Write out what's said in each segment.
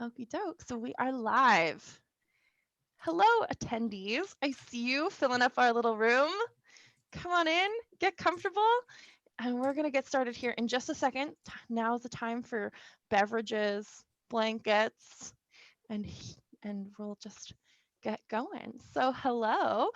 Okie doke. So we are live. Hello, attendees. I see you filling up our little room. Come on in, get comfortable, and we're going to get started here in just a second. Now is the time for beverages, blankets, and we'll just get going. So hello,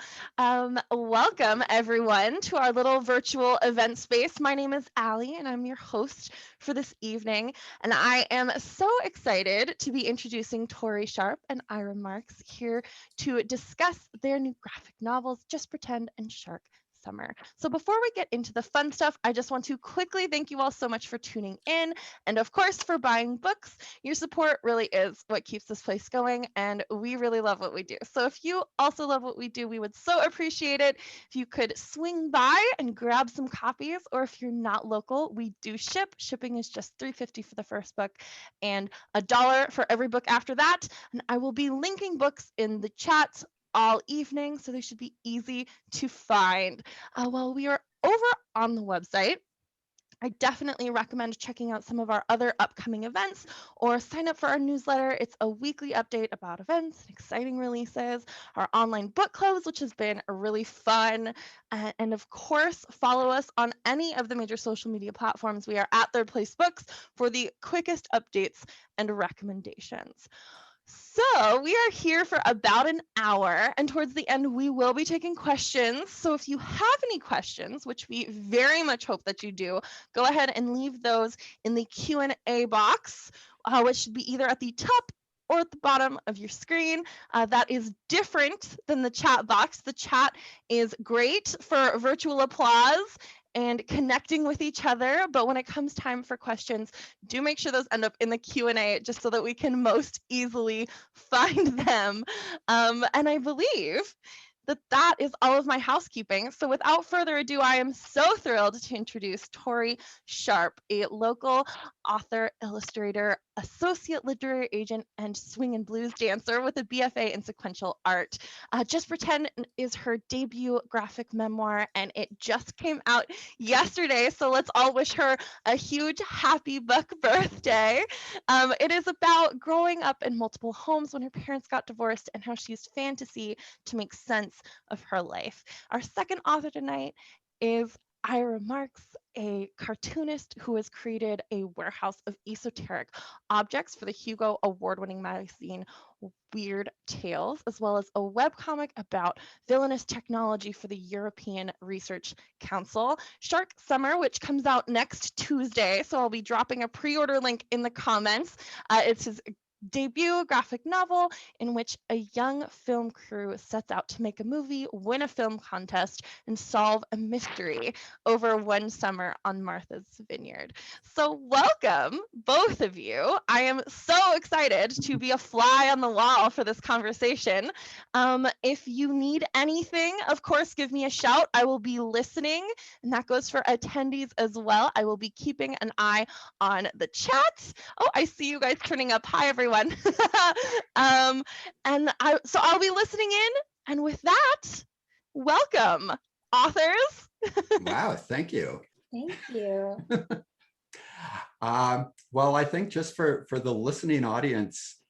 welcome everyone to our little virtual event space. My name is Allie and I'm your host for this evening. And I am so excited to be introducing Tori Sharp and Ira Marcks here to discuss their new graphic novels, Just Pretend and Shark Summer. So before we get into the fun stuff, I just want to quickly thank you all so much for tuning in and of course for buying books. Your support really is what keeps this place going, and we really love what we do. So if you also love what we do, we would so appreciate it if you could swing by and grab some copies, or if you're not local, we do ship. Shipping is just $3.50 for the first book and $1 for every book after that. And I will be linking books in the chat all evening, so they should be easy to find. While we are over on the website, I definitely recommend checking out some of our other upcoming events or sign up for our newsletter. It's a weekly update about events and exciting releases, our online book clubs, which has been really fun. And of course, follow us on any of the major social media platforms. We are at Third Place Books for the quickest updates and recommendations. So we are here for about an hour, and towards the end, we will be taking questions. So if you have any questions, which we very much hope that you do, go ahead and leave those in the Q&A box, which should be either at the top or at the bottom of your screen. That is different than the chat box. The chat is great for virtual applause and connecting with each other, but when it comes time for questions, do make sure those end up in the Q&A just so that we can most easily find them. And I believe that that is all of my housekeeping. So without further ado, I am so thrilled to introduce Tori Sharp, a local author, illustrator, associate literary agent, and swing and blues dancer with a BFA in sequential art. Just Pretend is her debut graphic memoir, and it just came out yesterday. So let's all wish her a huge happy book birthday. It is about growing up in multiple homes when her parents got divorced and how she used fantasy to make sense of her life. Our second author tonight is Ira Marcks, a cartoonist who has created a warehouse of esoteric objects for the Hugo Award-winning magazine Weird Tales, as well as a webcomic about villainous technology for the European Research Council. Shark Summer, which comes out next Tuesday, so I'll be dropping a pre-order link in the comments. It's his debut graphic novel in which a young film crew sets out to make a movie, win a film contest, and solve a mystery over one summer on Martha's Vineyard. So welcome, both of you. I am so excited to be a fly on the wall for this conversation. If you need anything, of course, give me a shout. I will be listening, and that goes for attendees as well. I will be keeping an eye on the chat. Oh, I see you guys turning up. Hi, everyone. So I'll be listening in. And with that, welcome, authors. Wow, thank you. Thank you. Well, I think just for the listening audience,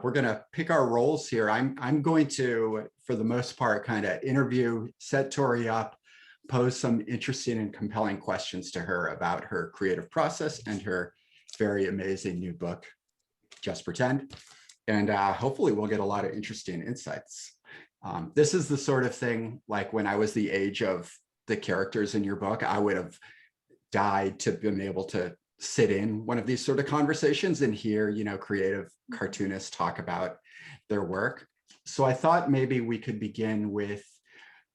we're going to pick our roles here. I'm going to, for the most part, kind of interview, set Tori up, pose some interesting and compelling questions to her about her creative process and her very amazing new book, Just Pretend. And hopefully we'll get a lot of interesting insights. This is the sort of thing, like when I was the age of the characters in your book, I would have died to be able to sit in one of these sort of conversations and hear, creative cartoonists talk about their work. So I thought maybe we could begin with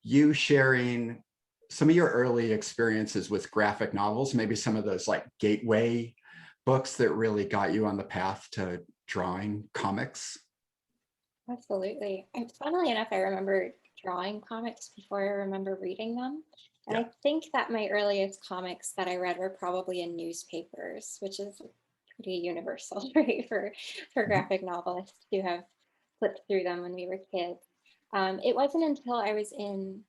you sharing some of your early experiences with graphic novels, maybe some of those like gateway books that really got you on the path to drawing comics. Absolutely. Funnily enough, I remember drawing comics before I remember reading them. And Yeah. I think that my earliest comics that I read were probably in newspapers, which is pretty universal, right, for graphic novelists to have flipped through them when we were kids. It wasn't until I was in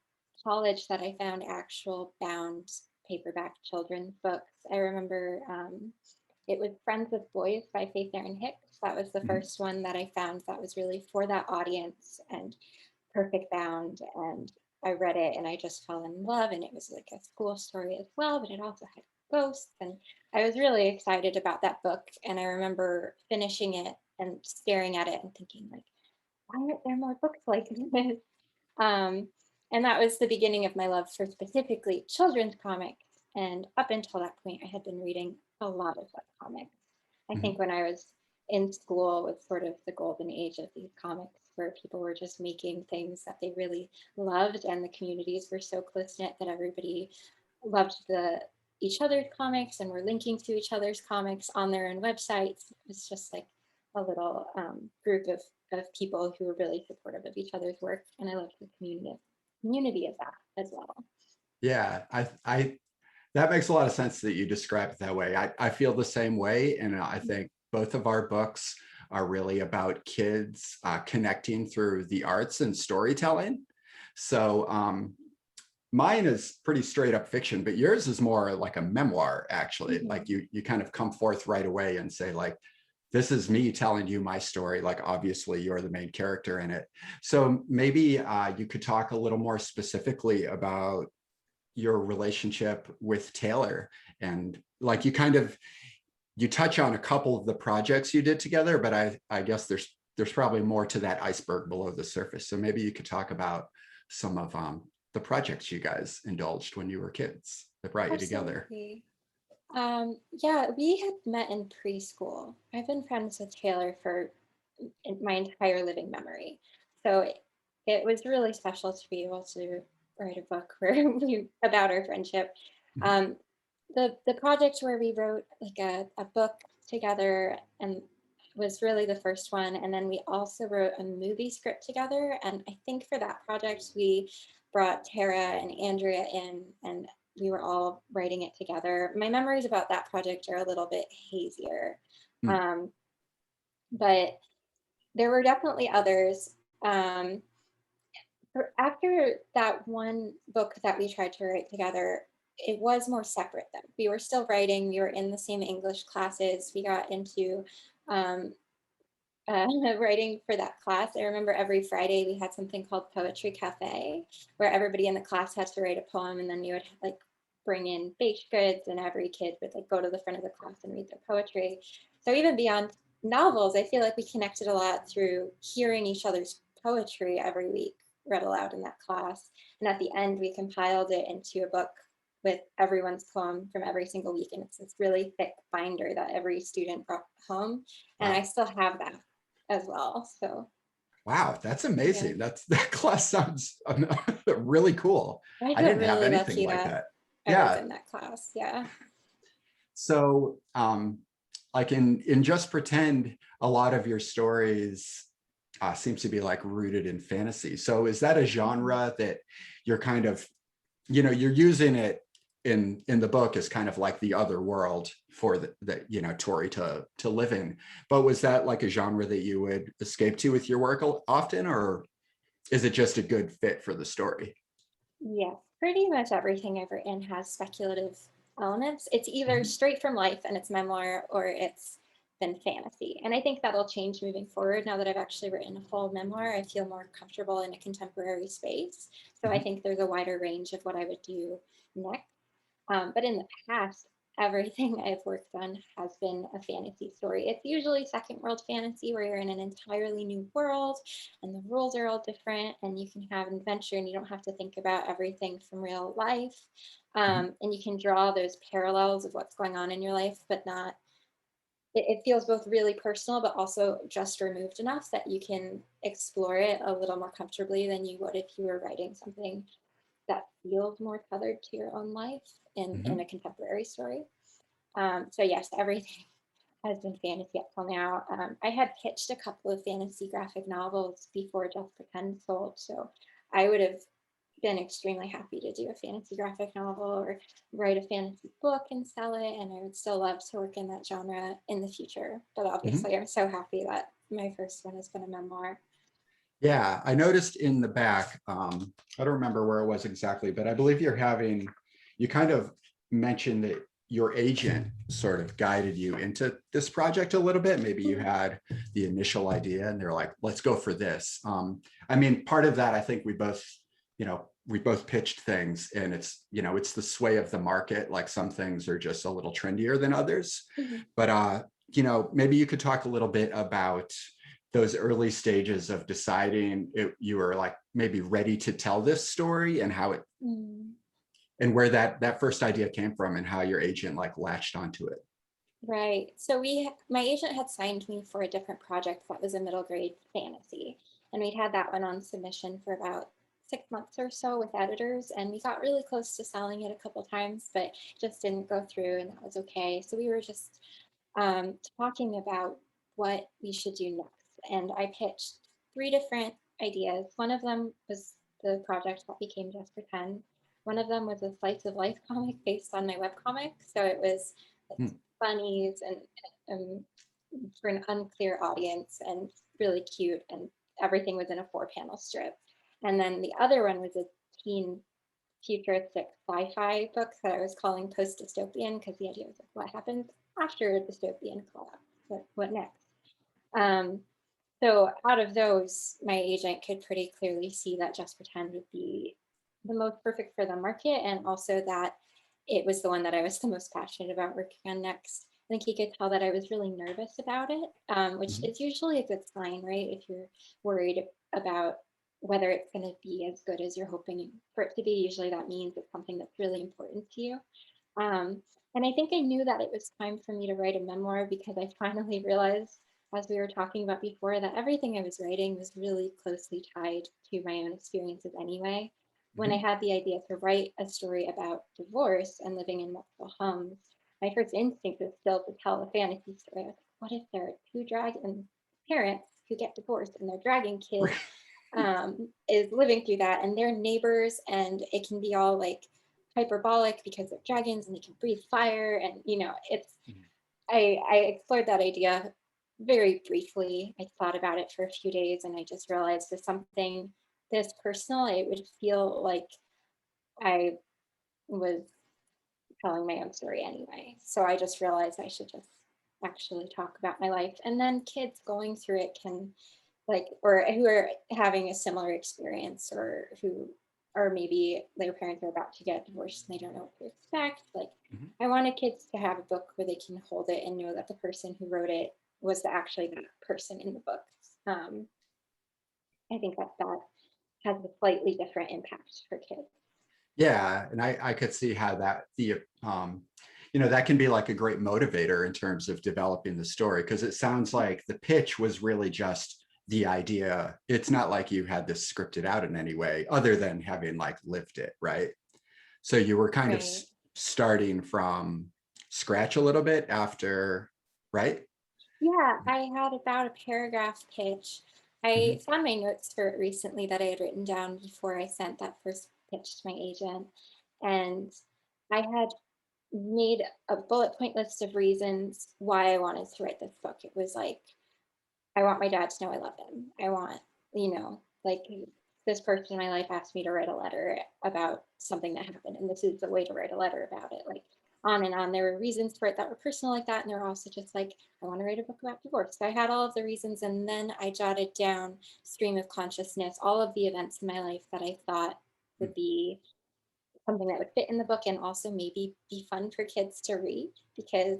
college that I found actual bound paperback children's books. I remember it was Friends with Boys by Faith Erin Hicks. That was the Mhm. first one that I found that was really for that audience and perfect bound. And I read it and I just fell in love. And it was like a school story as well, but it also had ghosts. And I was really excited about that book. And I remember finishing it and staring at it and thinking, like, why aren't there more books like this? Um, and that was the beginning of my love for specifically children's comics. And up until that point, I had been reading a lot of webcomics. I Mhm. think when I was in school was sort of the golden age of these comics where people were just making things that they really loved and the communities were so close knit that everybody loved the each other's comics and were linking to each other's comics on their own websites. It was just like a little group of people who were really supportive of each other's work, and I loved the community of that as well. Yeah, I that makes a lot of sense that you describe it that way. I feel the same way. And I think both of our books are really about kids connecting through the arts and storytelling. So mine is pretty straight up fiction, but yours is more like a memoir, actually. Like Mm-hmm. you kind of come forth right away and say, like, this is me telling you my story. Like, obviously, you're the main character in it. So maybe you could talk a little more specifically about your relationship with Taylor, and like you touch on a couple of the projects you did together, but I guess there's probably more to that iceberg below the surface. So maybe you could talk about some of the projects you guys indulged when you were kids that brought you together. Absolutely. Yeah, we had met in preschool. I've been friends with Taylor for my entire living memory. So it was really special to be able to write a book where about our friendship. Mhm. Um, the project where we wrote like a book together and was really the first one. And then we also wrote a movie script together. And I think for that project, we brought Tara and Andrea in and we were all writing it together. My memories about that project are a little bit hazier. Mm. Um, but there were definitely others. After that one book that we tried to write together, it was more separate then. We were still writing, we were in the same English classes, we got into um, writing for that class. I remember every Friday we had something called Poetry Cafe, where everybody in the class had to write a poem, and then you would like bring in baked goods, and every kid would like go to the front of the class and read their poetry. So even beyond novels, I feel like we connected a lot through hearing each other's poetry every week read aloud in that class. And at the end, we compiled it into a book with everyone's poem from every single week. And it's this really thick binder that every student brought home. And I Wow. still have that as well. So Wow, that's yeah, amazing. That class sounds really cool. I I feel didn't have really anything lucky like that that. I was Yeah. in that class. Yeah. So like in Just Pretend, a lot of your stories seems to be like rooted in fantasy. So is that a Mhm. genre that you're kind of, you're using it in the book as kind of like the other world for the Tori to live in? But was that like a genre that you would escape to with your work often, or is it just a good fit for the story? Yes, pretty much everything I've written has speculative elements. It's either Mhm. straight from life and it's memoir or it's been fantasy. And I think that'll change moving forward. Now that I've actually written a full memoir, I feel more comfortable in a contemporary space. So I Mhm. think there's a wider range of what I would do next. But in the past, everything I've worked on has been a fantasy story. It's usually second world fantasy where you're in an entirely new world and the rules are all different and you can have an adventure and you don't have to think about everything from real life. Mhm. And you can draw those parallels of what's going on in your life, but not. It feels both really personal, but also just removed enough that you can explore it a little more comfortably than you would if you were writing something that feels more tethered to your own life in Mhm. a contemporary story. So yes, everything has been fantasy up till now. I had pitched a couple of fantasy graphic novels before Just Pretend sold, so I would have been extremely happy to do a fantasy graphic novel or write a fantasy book and sell it, and I would still love to work in that genre in the future. But Mhm. obviously, I'm so happy that my first one has been a memoir. Yeah, I noticed in the back, I don't remember where it was exactly, but I believe you kind of mentioned that your agent sort of guided you into this project a little bit. Maybe you had the initial idea and they're like, let's go for this. I mean, part of that, I think we both pitched things, and it's, it's the sway of the market. Like some things are just a little trendier than others. But, maybe you could talk a little bit about those early stages of deciding you were like maybe ready to tell this story, and how it, and where that first idea came from, and how your agent like latched onto it. Right. So my agent had signed me for a different project that was a middle grade fantasy. And we'd had that one on submission for about 6 months or so with editors. And we got really close to selling it a couple times, but just didn't go through, and that was okay. So we were just talking about what we should do next. And I pitched 3 different ideas. One of them was the project that became Just Pretend. One of them was a slice of life comic based on my webcomic. So it was like bunnies and for an unclear audience, and really cute, and everything was in a 4-panel strip. And then the other one was a teen futuristic sci-fi book that I was calling post-dystopian, because the idea was like, what happens after dystopian collapse? What next? So out of those, my agent could pretty clearly see that Just Pretend would be the most perfect for the market, and also that it was the one that I was the most passionate about working on next. I think he could tell that I was really nervous about it, which is usually a good sign, right? If you're worried about whether it's going to be as good as you're hoping for it to be, usually that means it's something that's really important to you. And I think I knew that it was time for me to write a memoir, because I finally realized, as we were talking about before, that everything I was writing was really closely tied to my own experiences anyway. When I had the idea to write a story about divorce and living in multiple homes, my first instinct was still to tell a fantasy story. I was like, what if there are 2 dragon parents who get divorced, and their dragon kid is living through that, and they're neighbors, and it can be all like hyperbolic because they're dragons and they can breathe fire, and it's I explored that idea very briefly. I thought about it for a few days, and I just realized for something this personal, it would feel like I was telling my own story anyway. So I just realized I should just actually talk about my life, and then kids going through it can, like, or who are having a similar experience, or who or maybe their parents are about to get divorced and they don't know what to expect. Like, I wanted kids to have a book where they can hold it and know that the person who wrote it was actually that person in the book. I think that has a slightly different impact for kids. Yeah, and I could see how that that can be like a great motivator in terms of developing the story, because it sounds like the pitch was really just the idea. It's not like you had this scripted out in any way other than having like lived it, right? So you were kind of starting from scratch a little bit after, right? Yeah, I had about a paragraph pitch. I found my notes for it recently that I had written down before I sent that first pitch to my agent. And I had made a bullet point list of reasons why I wanted to write this book. It was like, I want my dad to know I love him. I want, like, this person in my life asked me to write a letter about something that happened, and this is the way to write a letter about it. Like, on and on. There were reasons for it that were personal like that, and there were also just like, I want to write a book about divorce. So I had all of the reasons, and then I jotted down stream of consciousness, all of the events in my life that I thought would be something that would fit in the book, and also maybe be fun for kids to read, because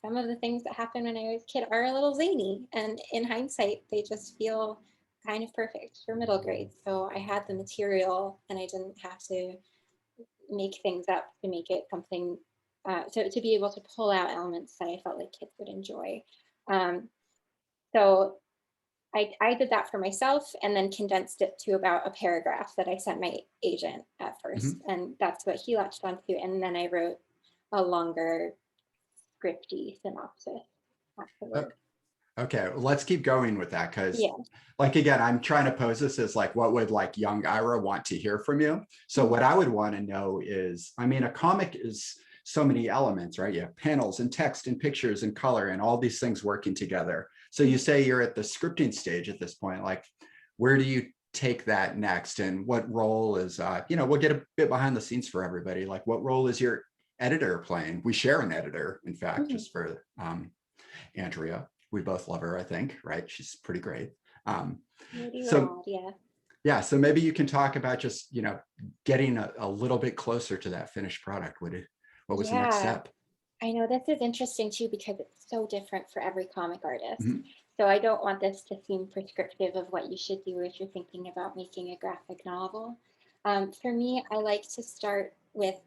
some of the things that happened when I was a kid are a little zany, and in hindsight, they just feel kind of perfect for middle grade. So I had the material, and I didn't have to make things up to make it something, to be able to pull out elements that I felt like kids would enjoy. So I did that for myself, and then condensed it to about a paragraph that I sent my agent at first. And that's what he latched onto. And then I wrote a longer scripty synopsis afterwards. Okay, well, let's keep going with that, because like, again, I'm trying to pose this as like, what would like young Ira want to hear from you? So what I would want to know is, I mean, a comic is so many elements, right? You have panels and text and pictures and color and all these things working together. So you say you're at the scripting stage at this point, like, where do you take that next? And what role is, we'll get a bit behind the scenes for everybody. Like, what role is your editor plane. We share an editor, in fact, just for Andrea. We both love her, I think, right? She's pretty great. So yeah. Yeah, so maybe you can talk about just, getting a little bit closer to that finished product. What was the next step? I know this is interesting too, because it's so different for every comic artist. Mhm. So I don't want this to seem prescriptive of what you should do if you're thinking about making a graphic novel. For me, I like to start with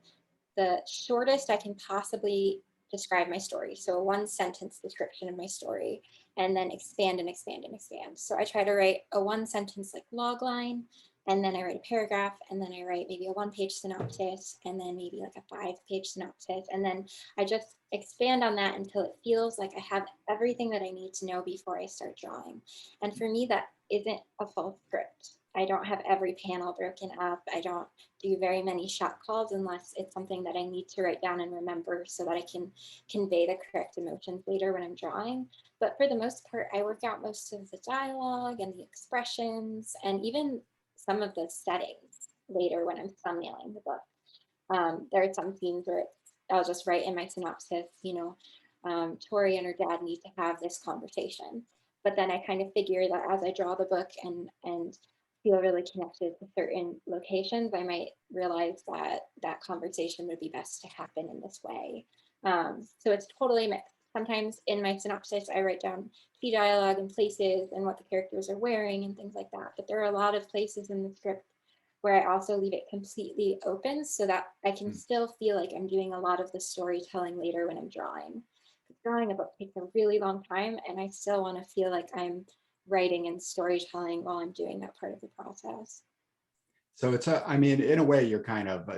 the shortest I can possibly describe my story. So a one sentence description of my story, and then expand and expand and expand. So I try to write a one sentence like log line, and then I write a paragraph, and then I write maybe a one-page synopsis, and then maybe like a 5-page synopsis. And then I just expand on that until it feels like I have everything that I need to know before I start drawing. And for me, that isn't a full script. I don't have every panel broken up. I don't do very many shot calls unless it's something that I need to write down and remember so that I can convey the correct emotions later when I'm drawing. But for the most part, I work out most of the dialogue and the expressions and even some of the settings later when I'm thumbnailing the book. There are some scenes where I'll just write in my synopsis, Tori and her dad need to have this conversation. But then I kind of figure that as I draw the book and feel really connected to certain locations, I might realize that that conversation would be best to happen in this way. So it's totally mixed. Sometimes in my synopsis, I write down key dialogue and places and what the characters are wearing and things like that. But there are a lot of places in the script where I also leave it completely open so that I can still feel like I'm doing a lot of the storytelling later when I'm drawing. Drawing a book takes a really long time, and I still want to feel like I'm writing and storytelling while I'm doing that part of the process. So in a way, you're kind of,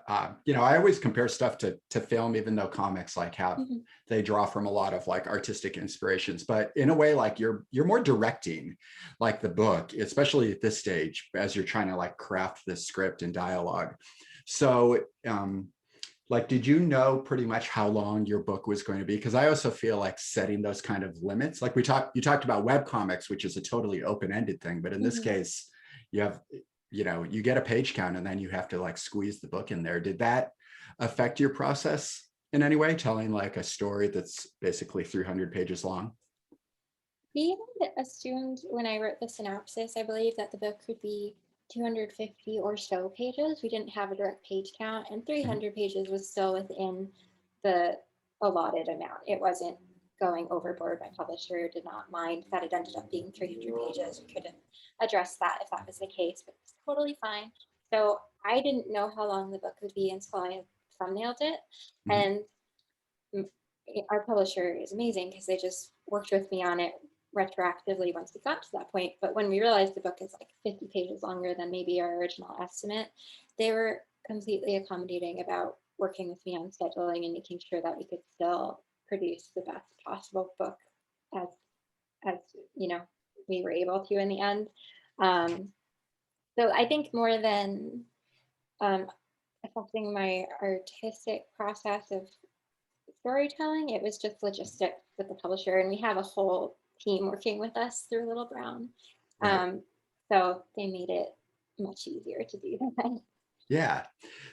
I always compare stuff to film, even though comics they draw from a lot of like artistic inspirations, but in a way, like you're more directing like the book, especially at this stage, as you're trying to like craft this script and dialogue. So, like, did you know pretty much how long your book was going to be? Because I also feel like setting those kind of limits, like you talked about web comics, which is a totally open-ended thing, but in this case, you have, you get a page count and then you have to like squeeze the book in there. Did that affect your process in any way, telling like a story that's basically 300 pages long? We had assumed when I wrote the synopsis, I believe that the book would be 250 or so pages. We didn't have a direct page count, and 300 pages was still within the allotted amount. It wasn't going overboard. My publisher did not mind that it ended up being 300 pages. We could have addressed that if that was the case, but it's totally fine. So I didn't know how long the book would be until I thumbnailed it. And our publisher is amazing because they just worked with me on it retroactively once we got to that point. But when we realized the book is like 50 pages longer than maybe our original estimate, they were completely accommodating about working with me on scheduling and making sure that we could still produce the best possible book as we were able to in the end. So I think more than affecting my artistic process of storytelling, it was just logistics with the publisher, and we have a whole team working with us through Little Brown. Right. So they made it much easier to do that. Yeah.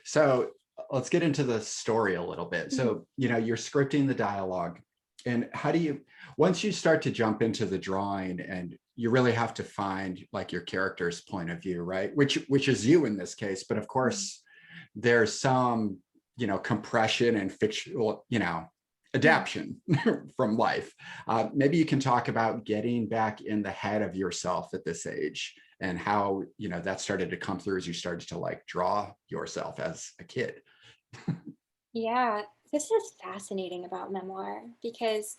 So let's get into the story a little bit. So, you're scripting the dialogue, and how do you, once you start to jump into the drawing, and you really have to find like your character's point of view, right? Which is you in this case, but of course there's some, compression and fictional, adaption from life. Maybe you can talk about getting back in the head of yourself at this age and how, that started to come through as you started to like draw yourself as a kid. Yeah, this is fascinating about memoir because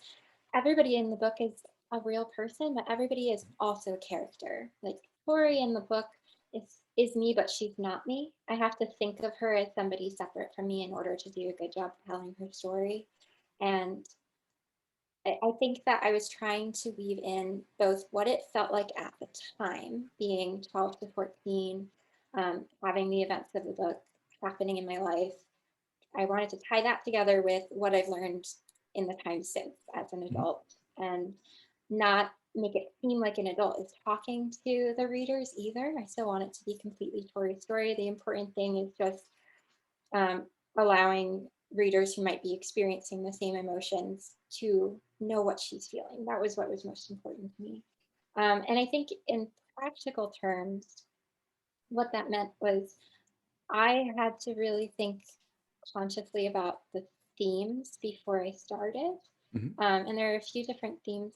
everybody in the book is a real person, but everybody is also a character. Like Tori in the book is me, but she's not me. I have to think of her as somebody separate from me in order to do a good job telling her story. And I think that I was trying to weave in both what it felt like at the time, being 12 to 14, having the events of the book happening in my life. I wanted to tie that together with what I've learned in the time since as an adult, and not make it seem like an adult is talking to the readers either. I still want it to be completely Tori's story. The important thing is just allowing readers who might be experiencing the same emotions to know what she's feeling. That was what was most important to me. And I think in practical terms, what that meant was I had to really think consciously about the themes before I started. Mhm. And there are a few different themes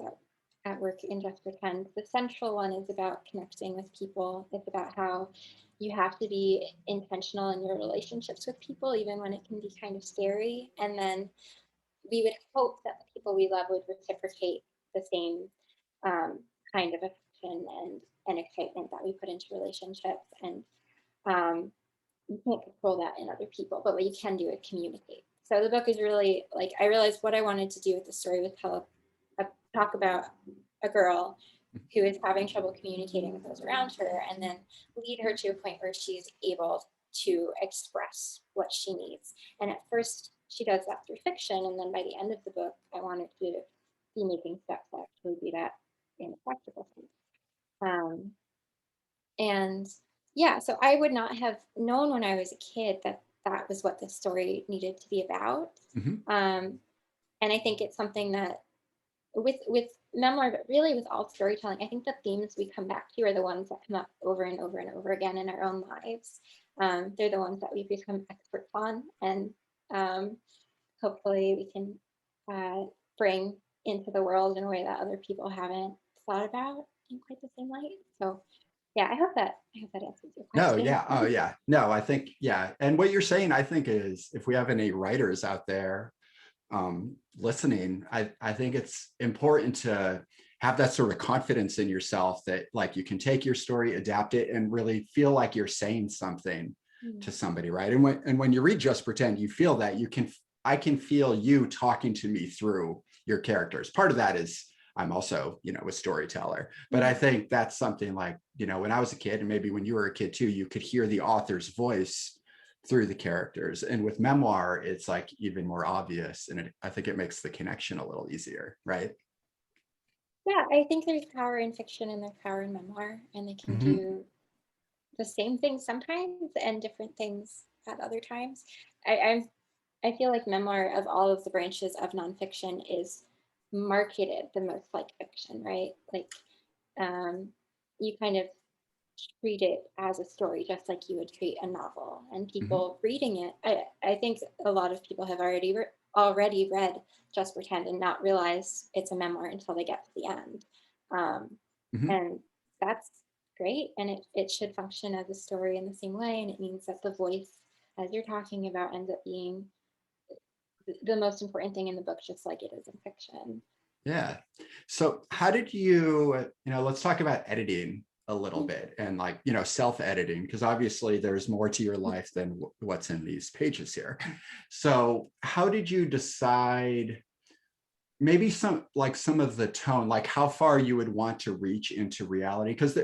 at work in Just Pretend. The central one is about connecting with people. It's about how you have to be intentional in your relationships with people, even when it can be kind of scary. And then we would hope that the people we love would reciprocate the same um, kind of affection and excitement that we put into relationships. And um, you can't control that in other people, but what you can do is communicate. So the book is really like, I realized what I wanted to do with the story was talk about a girl who is having trouble communicating with those around her, and then lead her to a point where she's able to express what she needs. And at first she does that through fiction, and then by the end of the book, I wanted to be making steps to actually do that in a practical sense. Um, and yeah, so I would not have known when I was a kid that that was what this story needed to be about. Mhm. And I think it's something that with memoir, but really with all storytelling, I think the themes we come back to are the ones that come up over and over and over again in our own lives. They're the ones that we become experts on, and hopefully we can bring into the world in a way that other people haven't thought about in quite the same light. So yeah, I hope that answers your No, question. yeah. Oh, yeah. No, I think, yeah. And what you're saying, I think, is if we have any writers out there listening, I think it's important to have that sort of confidence in yourself that like you can take your story, adapt it, and really feel like you're saying something to somebody, right? And when you read Just Pretend, you feel that I can feel you talking to me through your characters. Part of that is I'm also, a storyteller, but I think that's something like, when I was a kid, and maybe when you were a kid too, you could hear the author's voice through the characters. And with memoir, it's like even more obvious. And I think it makes the connection a little easier, right? Yeah, I think there's power in fiction and there's power in memoir, and they can Mhm. do the same thing sometimes and different things at other times. I feel like memoir of all of the branches of nonfiction is marketed the most like fiction, right? Like you kind of treat it as a story just like you would treat a novel, and Mhm. people reading it, I think a lot of people have already read Just Pretend and not realize it's a memoir until they get to the end. um, Mhm. and that's great, and it should function as a story in the same way, and it means that the voice, as you're talking about, ends up being the most important thing in the book, just like it is in fiction. Yeah. So how did let's talk about editing a little bit and like, self-editing, because obviously there's more to your life than what's in these pages here. So how did you decide maybe some of the tone, like how far you would want to reach into reality? Because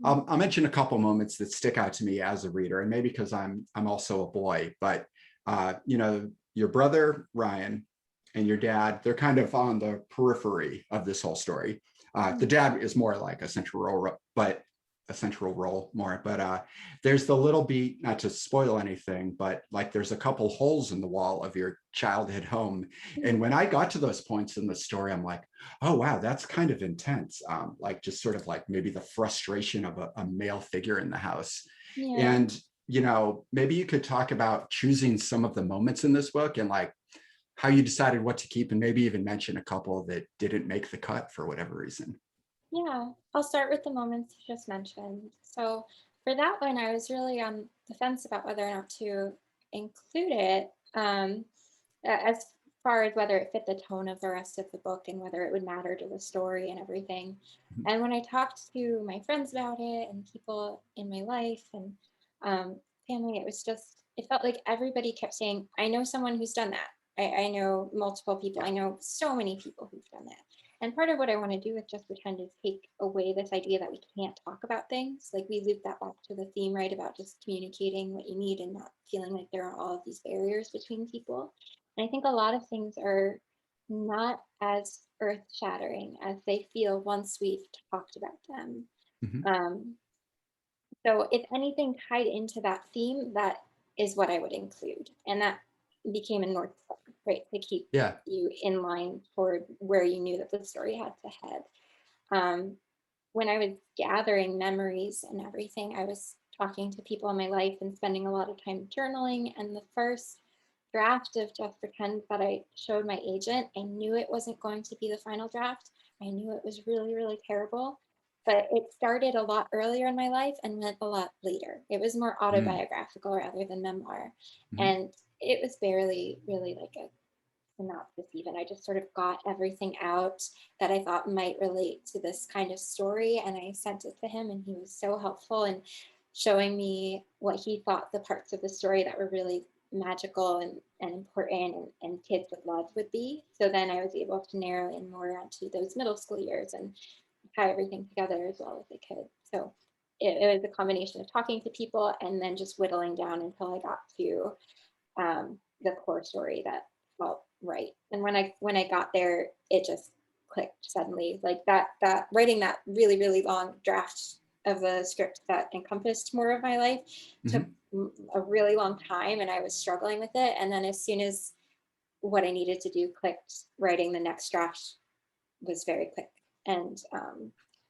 I'll mention a couple moments that stick out to me as a reader, and maybe because I'm also a boy, but your brother Ryan and your dad, they're kind of on the periphery of this whole story. The dad is more like a central role more, but there's the little beat, not to spoil anything, but like there's a couple holes in the wall of your childhood home. And when I got to those points in the story, I'm like, oh wow, that's kind of intense. Like just sort of like maybe the frustration of a male figure in the house. Yeah. And maybe you could talk about choosing some of the moments in this book and like how you decided what to keep, and maybe even mention a couple that didn't make the cut for whatever reason. Yeah, I'll start with the moments you just mentioned. So for that one, I was really on the fence about whether or not to include it, as far as whether it fit the tone of the rest of the book and whether it would matter to the story and everything. And when I talked to my friends about it and people in my life and family, it felt like everybody kept saying, I know someone who's done that. I know multiple people. I know so many people who've done that. And part of what I want to do with Just Pretend is take away this idea that we can't talk about things. Like we loop that back to the theme, right, about just communicating what you need and not feeling like there are all of these barriers between people. And I think a lot of things are not as earth shattering as they feel once we've talked about them. Mhm. Um, so if anything tied into that theme that is what I would include. And that became a North Star, right? To keep Yeah. you in line toward where you knew that the story had to head. Um, when I was gathering memories and everything, I was talking to people in my life and spending a lot of time journaling. And the first draft of Just Pretend that I showed my agent, I knew it wasn't going to be the final draft. I knew it was really, really terrible. But it started a lot earlier in my life and went a lot later. It was more Mm, autobiographical rather than memoir. mhm. And it was barely really like a synopsis even. I just sort of got everything out that I thought might relate to this kind of story, and I sent it to him, and he was so helpful in showing me what he thought the parts of the story that were really magical and important and kids would love would be. So then I was able to narrow in more onto those middle school years and tie everything together as well as I could. So it was a combination of talking to people and then just whittling down until I got to the core story that felt right. And when I got there, it just clicked suddenly. Like that writing that really really long draft of the script that encompassed more of my life took Mhm. a really long time, and I was struggling with it. And then as soon as what I needed to do clicked, writing the next draft was very quick. And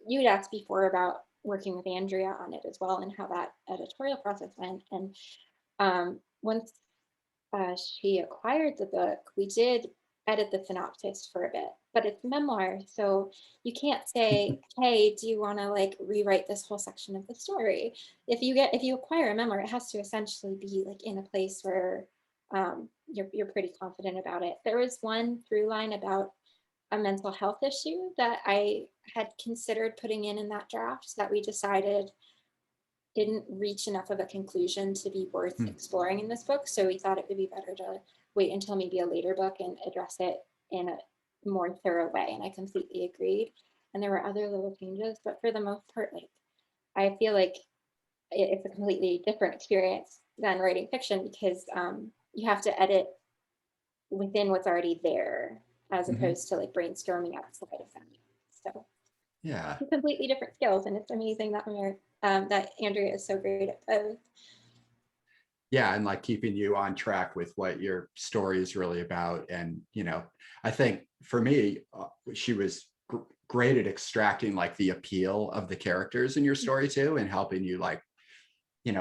you'd asked before about working with Andrea on it as well and how that editorial process went. And once she acquired the book, we did edit the synopsis for a bit, but it's memoir, so you can't say, "Hey, do you want to like rewrite this whole section of the story?" If you acquire a memoir, it has to essentially be like in a place where you're pretty confident about it. There was one through line about a mental health issue that I had considered putting in that draft that we decided didn't reach enough of a conclusion to be worth Mm. exploring in this book. So we thought it would be better to wait until maybe a later book and address it in a more thorough way. And I completely agreed. And there were other little changes, but for the most part, like I feel like it's a completely different experience than writing fiction because you have to edit within what's already there as Mhm. opposed to like brainstorming outside of that. So Yeah. completely different skills, and it's amazing that that Andrea is so great at both. Yeah, and like keeping you on track with what your story is really about. And I think for me, she was great at extracting like the appeal of the characters in your story too, and helping you like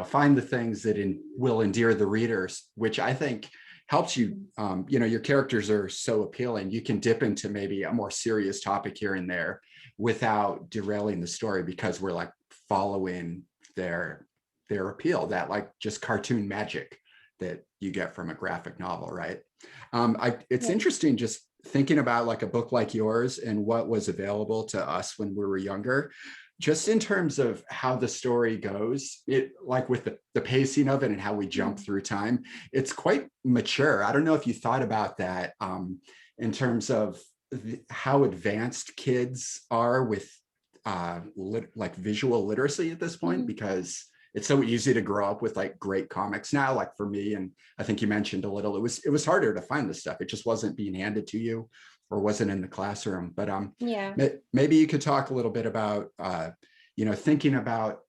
find the things that will endear the readers, which I think helps you. Your characters are so appealing. You can dip into maybe a more serious topic here and there without derailing the story because we're like following their appeal, that like just cartoon magic that you get from a graphic novel, right? It's Yeah. interesting just thinking about like a book like yours and what was available to us when we were younger, just in terms of how the story goes, it like with the pacing of it and how we jump Mhm. through time, it's quite mature. I don't know if you thought about that in terms of how advanced kids are with like visual literacy at this point, Mhm. because it's so easy to grow up with like great comics now. Like for me, and I think you mentioned a little, it was harder to find this stuff. It just wasn't being handed to you or wasn't in the classroom. But Yeah. maybe you could talk a little bit about thinking about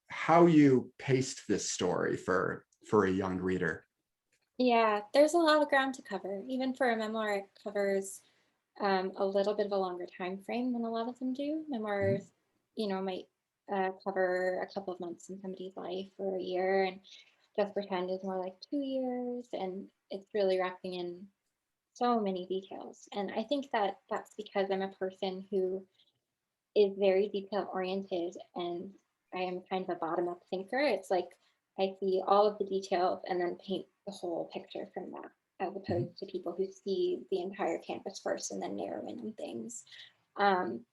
how you paced this story for a young reader. Yeah. There's a lot of ground to cover. Even for a memoir, it covers a little bit of a longer time frame than a lot of them do. Mhm. Memoirs, might cover a couple of months in somebody's life or a year, and Just Pretend is more like 2 years, and it's really wrapping in so many details. And I think that that's because I'm a person who is very detail oriented, and I am kind of a bottom up thinker. It's like I see all of the details and then paint the whole picture from that, as Mhm. opposed to people who see the entire canvas first and then narrow in on things. Um,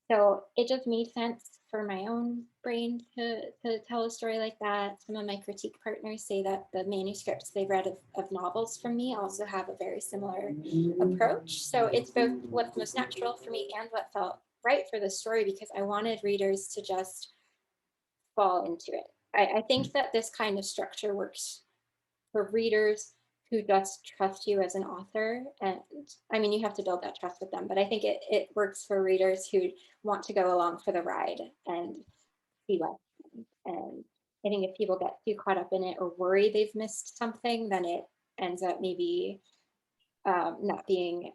so it just made sense for my own brain to tell a story like that. Some of my critique partners say that the manuscripts they've read of novels from me also have a very similar approach. So it's both what's most natural for me and what felt right for the story because I wanted readers to just fall into it. I think that this kind of structure works for readers who just trust you as an author. And I mean, you have to build that trust with them, but I think it works for readers who want to go along for the ride and see what happens. And I think if people get too caught up in it or worry they've missed something, then it ends up maybe not being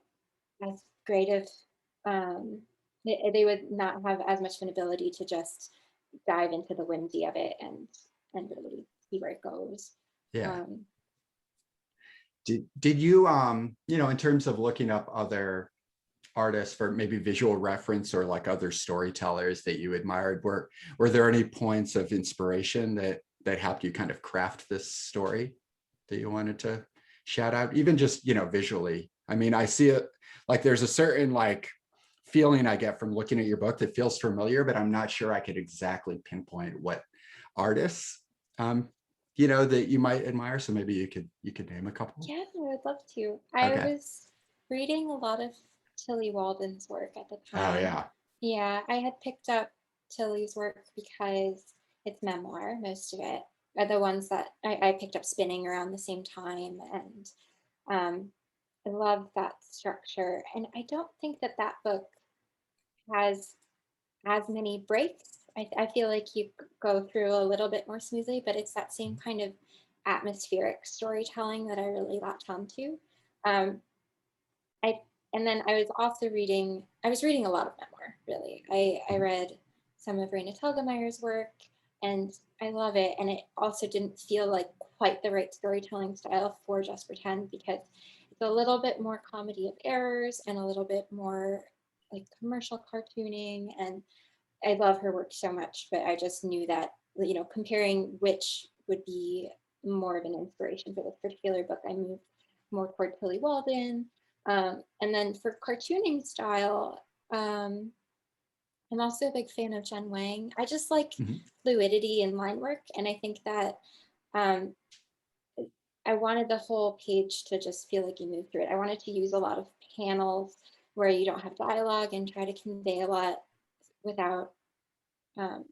as great of they would not have as much of an ability to just dive into the whimsy of it and really see where it goes. Yeah. Um, Did you you know, in terms of looking up other artists for maybe visual reference or like other storytellers that you admired, were there any points of inspiration that helped you kind of craft this story that you wanted to shout out, even just, you know, visually? I mean, I see it like there's a certain like feeling I get from looking at your book that feels familiar, but I'm not sure I could exactly pinpoint what artists you know, that you might admire. So maybe you could name a couple. yeah, I would love to. I Okay. was reading a lot of Tilly Walden's work at the Oh time. yeah. Yeah, I had picked up Tilly's work because it's memoir, most of it. Are the ones that I picked up spinning around the same time, and um, I love that structure. And I don't think that that book has as many breaks. I feel like you go through a little bit more smoothly, but it's that same kind of atmospheric storytelling that I really latched onto. Um, I and then I was reading a lot of memoir, really. I read some of Raina Telgemeier's work, and I love it. And it also didn't feel like quite the right storytelling style for Just Pretend, because it's a little bit more comedy of errors and a little bit more like commercial cartooning. And I love her work so much, but I just knew that, you know, comparing which would be more of an inspiration for this particular book, I moved more toward Tilly Walden. And then for cartooning style, I'm also a big fan of Jen Wang. I just like Mhm. fluidity in line work. And I think that um, I wanted the whole page to just feel like you move through it. I wanted to use a lot of panels where you don't have dialogue and try to convey a lot without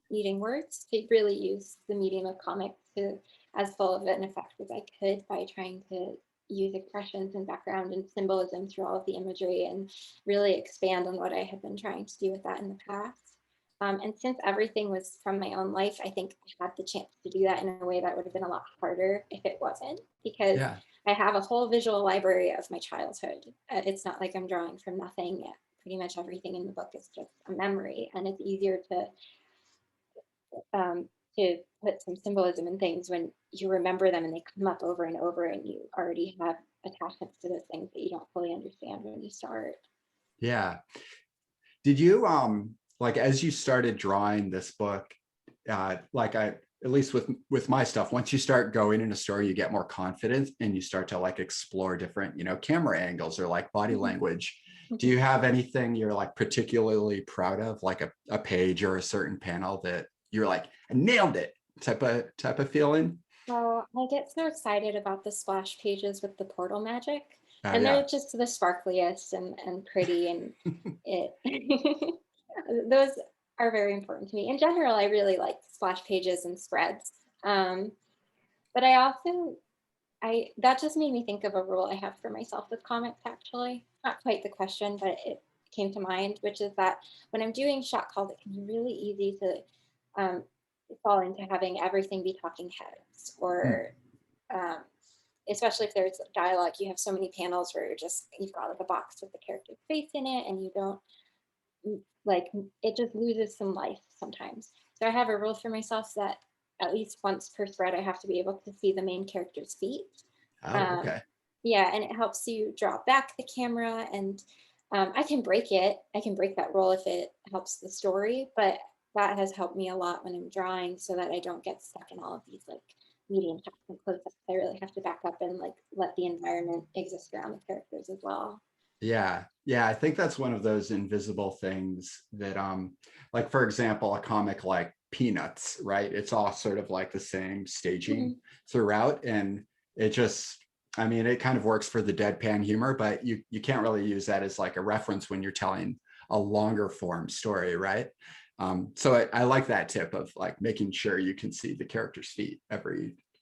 needing words, to really use the medium of comic to as full of an effect as I could by trying to use expressions and background and symbolism through all of the imagery and really expand on what I had been trying to do with that in the past. And since everything was from my own life, I think I had the chance to do that in a way that would have been a lot harder if it wasn't, because Yeah. I have a whole visual library of my childhood. It's not like I'm drawing from nothing yet. Pretty much everything in the book is just a memory, and it's easier um, to put some symbolism in things when you remember them and they come up over and over, and you already have attachments to those things that you don't fully understand when you start. Yeah. Did you like as you started drawing this book, like I at least with my stuff, once you start going in a story, you get more confidence and you start to like explore different, you know, camera angles or like body language. Do you have anything you're like particularly proud of, like a page or a certain panel that you're like, I nailed it type of feeling? Well, I get so excited about the splash pages with the portal magic, and Yeah. they're just the sparkliest and pretty, and it those are very important to me. In general, I really like splash pages and spreads. Um, but I also I that just made me think of a rule I have for myself with comics, actually. Not quite the question, but it came to mind, which is that when I'm doing shot calls, it can be really easy to um, fall into having everything be talking heads, Hmm. or um, especially if there's dialogue, you have so many panels where you've got like a box with the character's face in it, and you don't like it just loses some life sometimes. So I have a rule for myself that at least once per thread, I have to be able to see the main character's feet. Oh, Um, okay. yeah, and it helps you draw back the camera, and I can break it. I can break that rule if it helps the story, but that has helped me a lot when I'm drawing, so that I don't get stuck in all of these like medium shots and close-ups. I really have to back up and like let the environment exist around the characters as well. Yeah. Yeah. I think that's one of those invisible things that, like, for example, a comic like Peanuts, right? It's all sort of like the same staging Mhm. throughout. And it just, I mean, it kind of works for the deadpan humor, but you can't really use that as like a reference when you're telling a longer form story, right? So I like that tip of like making sure you can see the character's feet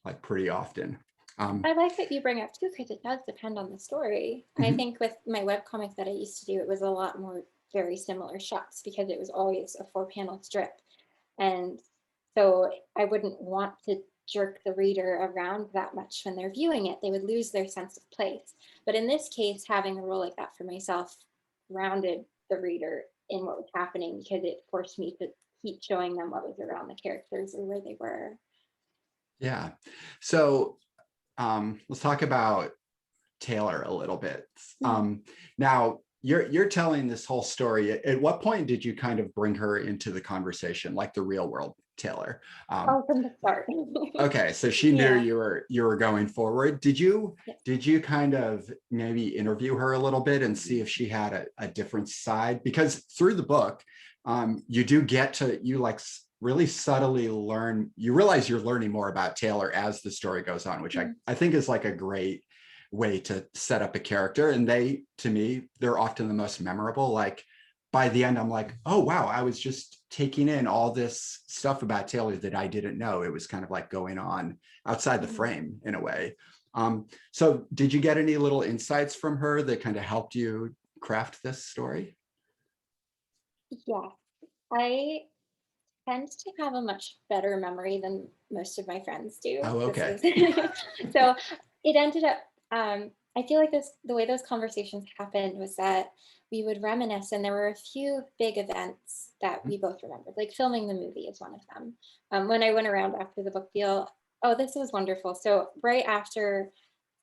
like pretty often. Um, I like that you bring up too, because it does depend on the story. I mhm. think with my webcomic that I used to do, it was a lot more very similar shots because it was always a 4-panel strip. And So I wouldn't want to jerk the reader around that much when they're viewing it. They would lose their sense of place. But in this case, having a role like that for myself grounded the reader in what was happening, because it forced me to keep showing them what was around the characters or where they were. Yeah. So let's talk about Taylor a little bit. Now you're telling this whole story. At what point did you kind of bring her into the conversation, like the real world Taylor? From the start. Okay, so she knew Yeah. you were going forward. Did you kind of maybe interview her a little bit and see if she had a different side? Because through the book, you do get to really subtly learn. You realize you're learning more about Taylor as the story goes on, which I think is like a great way to set up a character. And they, to me, they're often the most memorable. Like by the end, I'm like, oh, wow, I was just taking in all this stuff about Taylor that I didn't know. It was kind of like going on outside the frame in a way. So did you get any little insights from her that kind of helped you craft this story? Yeah, I tend to have a much better memory than most of my friends do. Oh, This okay. is so it ended up I feel like the way those conversations happened was that we would reminisce, and there were a few big events that we both remembered, like filming the movie is one of them. When I went around after the book deal, oh, this was wonderful. So right after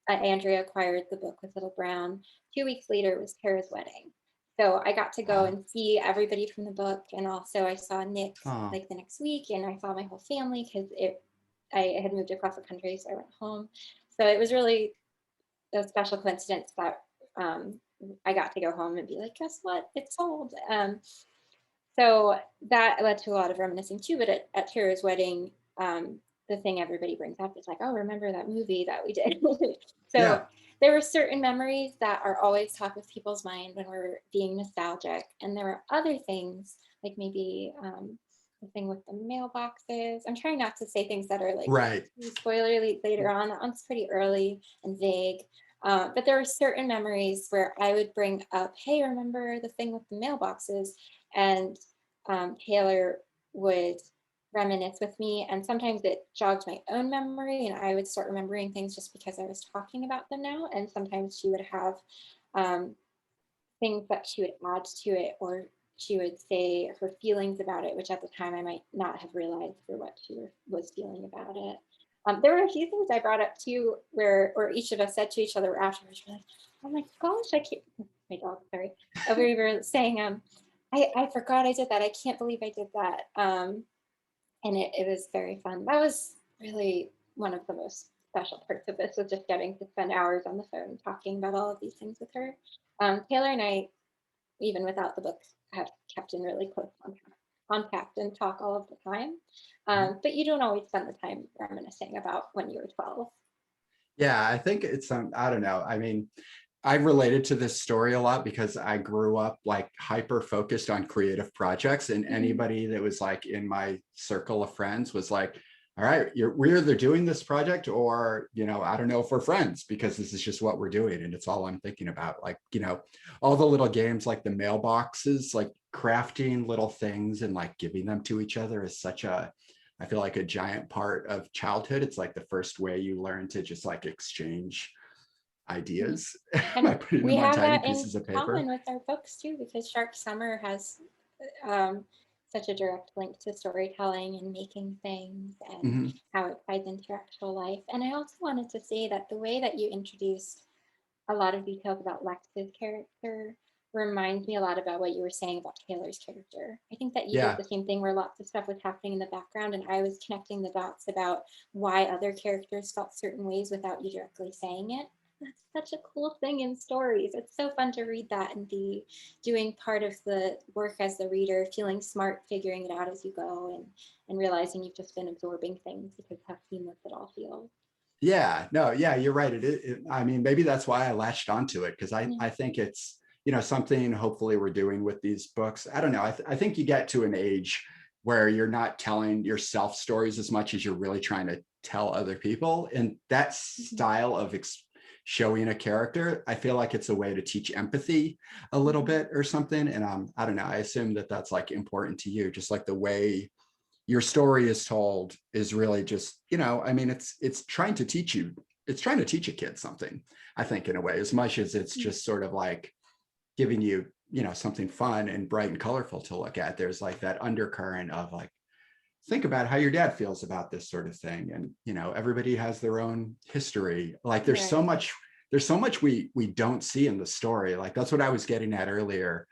Andrea acquired the book with Little Brown, 2 weeks later was Tara's wedding. So I got to go and see everybody from the book, and also I saw Nick Oh, like the next week, and I saw my whole family because I had moved across the country, so I went home. So it was really a special coincidence that I got to go home and be like, guess what? It's sold. So that led to a lot of reminiscing too. But at Tara's wedding, the thing everybody brings up is like, oh, remember that movie that we did? So yeah. there were certain memories that are always top of people's mind when we're being nostalgic. And there were other things, like maybe the thing with the mailboxes. I'm trying not to say things that are like Right. spoilerly later on. That one's pretty early and vague. But there were certain memories where I would bring up, hey, remember the thing with the mailboxes? And Taylor would reminisce with me, and sometimes it jogged my own memory, and I would start remembering things just because I was talking about them now. And sometimes she would have um, things that she would add to it, or she would say her feelings about it, which at the time I might not have realized for what she was feeling about it. There were a few things I brought up too, or each of us said to each other afterwards, we're like, "Oh my gosh, I can't." My dog, sorry. We were saying, I forgot I did that. I can't believe I did that. And it was very fun. That was really one of the most special parts of this, was just getting to spend hours on the phone talking about all of these things with her. Taylor and I, even without the book, have kept in really close contact and talk all of the time. But you don't always spend the time reminiscing about when you were 12. Yeah, I think it's I don't know. I mean, I related to this story a lot because I grew up like hyper focused on creative projects, and anybody that was like in my circle of friends was like, all right, we're either doing this project or, I don't know if we're friends, because this is just what we're doing. And it's all I'm thinking about. Like, all the little games, like the mailboxes, like crafting little things and like giving them to each other is I feel like a giant part of childhood. It's like the first way you learn to just like exchange ideas by And putting we them on have tiny that in pieces of common paper. with our books too, because Shark Summer has such a direct link to storytelling and making things and Mhm. how it ties into your actual life. And I also wanted to say that the way that you introduced a lot of details about Lex's character reminds me a lot about what you were saying about Taylor's character. I think that you did Yeah. the same thing, where lots of stuff was happening in the background, and I was connecting the dots about why other characters felt certain ways without you directly saying it. That's such a cool thing in stories. It's so fun to read that and be doing part of the work as the reader, feeling smart, figuring it out as you go, and realizing you've just been absorbing things because how seamless it all feels. Yeah, no, yeah, you're right. I mean, maybe that's why I latched onto it, because Yeah. I think it's, something hopefully we're doing with these books. I don't know. I think you get to an age where you're not telling yourself stories as much as you're really trying to tell other people. And that style of showing a character, I feel like it's a way to teach empathy a little bit or something. And I don't know. I assume that that's like important to you, just like the way your story is told is really just, I mean, it's trying to teach you, it's trying to teach a kid something, I think, in a way, as much as it's just sort of like giving you, something fun and bright and colorful to look at. There's like that undercurrent of like, think about how your dad feels about this sort of thing. And, everybody has their own history. Like there's so much we don't see in the story. Like that's what I was getting at earlier.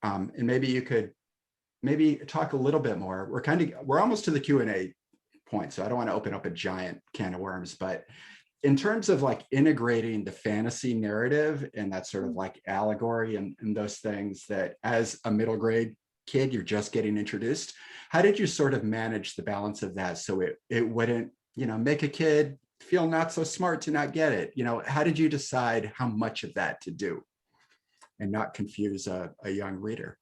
And maybe you could talk a little bit more. We're almost to the Q&A point, so I don't want to open up a giant can of worms, but in terms of like integrating the fantasy narrative and that sort of like allegory and those things that as a middle grade kid, you're just getting introduced, how did you sort of manage the balance of that so it wouldn't, make a kid feel not so smart to not get it? How did you decide how much of that to do and not confuse a young reader?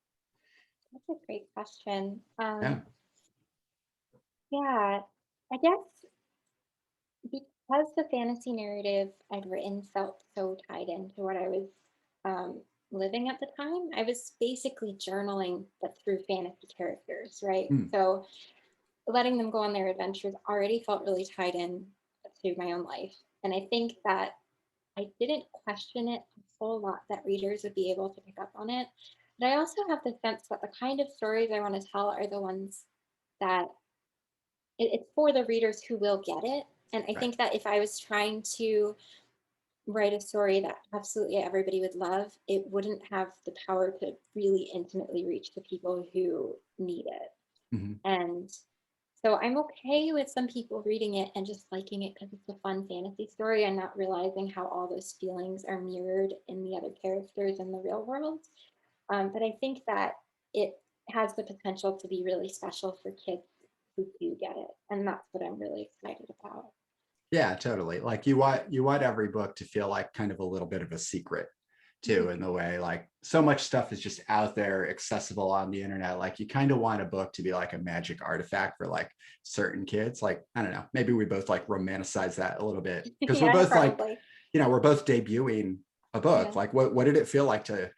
That's a great question. Yeah. Yeah, I guess because the fantasy narrative I'd written felt so tied into what I was living at the time, I was basically journaling but through fantasy characters, right? So letting them go on their adventures already felt really tied in to my own life. And I think that I didn't question it a whole lot that readers would be able to pick up on it. But I also have the sense that the kind of stories I want to tell are the ones that it's for the readers who will get it. And I think that if I was trying to write a story that absolutely everybody would love, it wouldn't have the power to really intimately reach the people who need it. And so I'm okay with some people reading it and just liking it because it's a fun fantasy story and not realizing how all those feelings are mirrored in the other characters in the real world. But I think that it has the potential to be really special for kids who do get it. And that's what I'm really excited about. Yeah, totally. Like you want every book to feel like kind of a little bit of a secret too, in the way like so much stuff is just out there accessible on the internet. Like you kind of want a book to be like a magic artifact for like certain kids. Like, I don't know, maybe we both like romanticize that a little bit because we're both probably. Like, we're both debuting a book. Yeah. Like what did it feel like to,